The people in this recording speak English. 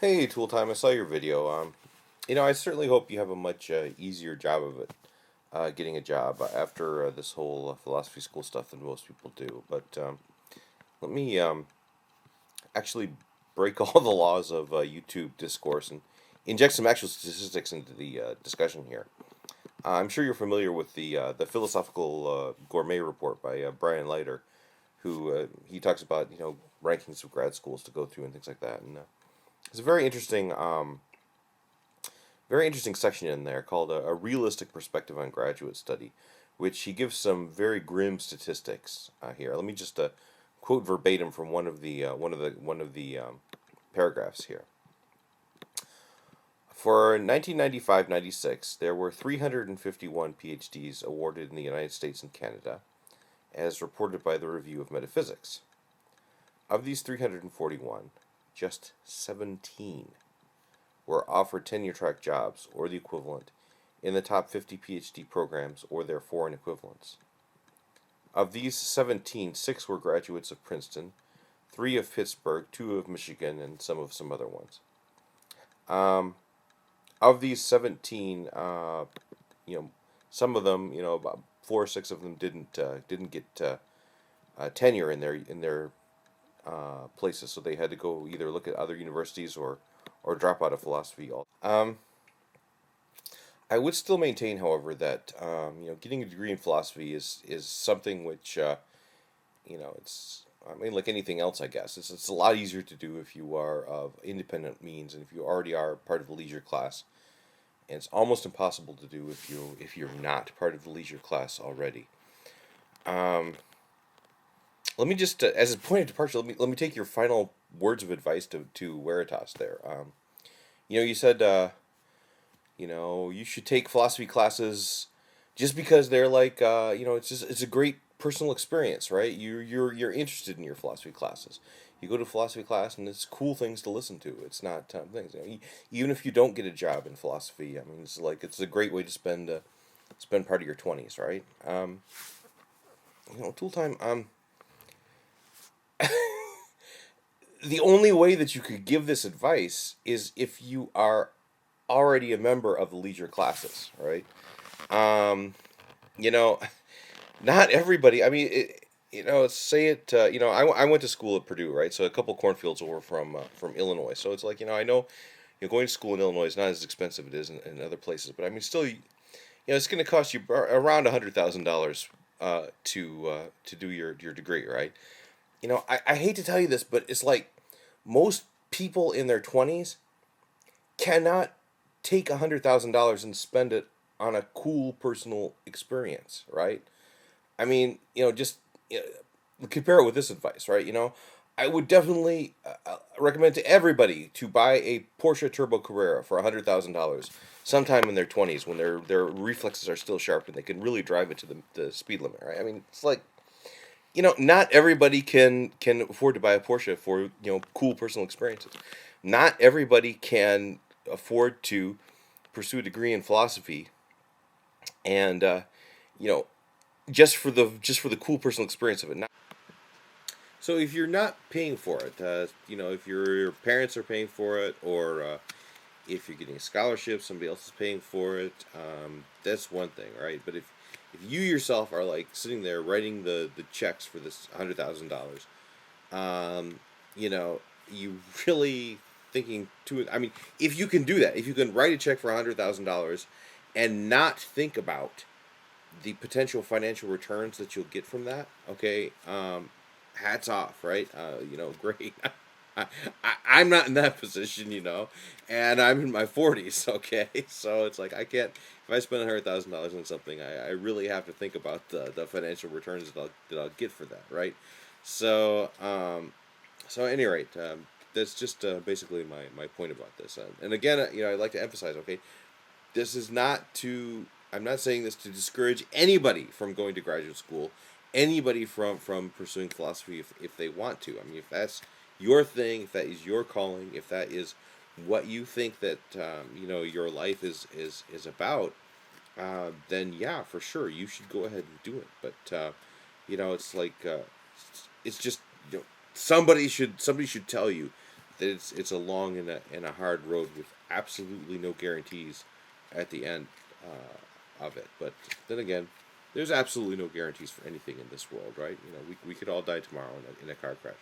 Hey, Tool Time, I saw your video. I certainly hope you have a much easier job of it, getting a job after this whole philosophy school stuff than most people do. But let me actually break all the laws of YouTube discourse and inject some actual statistics into the discussion here. I'm sure you're familiar with the philosophical gourmet report by Brian Leiter, who he talks about rankings of grad schools to go through and things like that. And it's a very interesting section in there called a realistic perspective on graduate study, which he gives some very grim statistics here. Let me just quote verbatim from one of the paragraphs here. For 1995-96, there were 351 PhDs awarded in the United States and Canada, as reported by the Review of Metaphysics. Of these 341, just 17 were offered tenure track jobs or the equivalent in the top 50 PhD programs or their foreign equivalents. Of these 17, 6 were graduates of Princeton, 3 of Pittsburgh, 2 of Michigan, and some other ones. Um, of these 17, you know, some of them, about 4 or 6 of them didn't get tenure in their places, so they had to go either look at other universities or drop out of philosophy. I would still maintain, however, that getting a degree in philosophy is something which it's. I mean, like anything else, I guess it's a lot easier to do if you are of independent means and if you already are part of the leisure class, and it's almost impossible to do if you're not part of the leisure class already. Um, Let me just, as a point of departure, let me take your final words of advice to Veritas there. You said you should take philosophy classes just because they're like it's a great personal experience, right? You're interested in your philosophy classes. You go to philosophy class and it's cool things to listen to. It's not things. Even if you don't get a job in philosophy, I mean, it's a great way to spend part of your 20s, right? Tool time. The only way that you could give this advice is if you are already a member of the leisure classes, right? Um, you know, Not everybody. I mean, say it. I went to school at Purdue, right? So a couple cornfields over from Illinois. So it's like I know, going to school in Illinois is not as expensive as it is in other places. But I mean, still, it's going to cost you around $100,000 to do your degree, right? I hate to tell you this, but it's like most people in their 20s cannot take $100,000 and spend it on a cool personal experience, right? I mean, just compare it with this advice, right? I would definitely recommend to everybody to buy a Porsche Turbo Carrera for $100,000 sometime in their 20s when their reflexes are still sharp and they can really drive it to the speed limit, right? I mean, it's like not everybody can afford to buy a Porsche for cool personal experiences. Not everybody can afford to pursue a degree in philosophy and you know just for the cool personal experience of it. So if you're not paying for it, if your parents are paying for it, or if you're getting a scholarship, somebody else is paying for it. That's one thing, right? But if you yourself are like sitting there writing the checks for this $100,000, um, you really thinking to. I mean, if you can do that, if you can write a check for $100,000 and not think about the potential financial returns that you'll get from that, okay, hats off, right? Great. I'm not in that position, and I'm in my 40s, okay? So it's like I can't, if I spend $100,000 on something, I really have to think about the financial returns that I'll get for that, right? So, at any rate, that's just basically my point about this. And again, I'd like to emphasize, okay, this is not to. I'm not saying this to discourage anybody from going to graduate school, anybody from pursuing philosophy if they want to. I mean, if that's your thing, if that is your calling, if that is what you think that your life is about, then yeah, for sure, you should go ahead and do it. But it's like it's just somebody should tell you that it's a long and a hard road with absolutely no guarantees at the end of it. But then again, there's absolutely no guarantees for anything in this world, right? We could all die tomorrow in a car crash.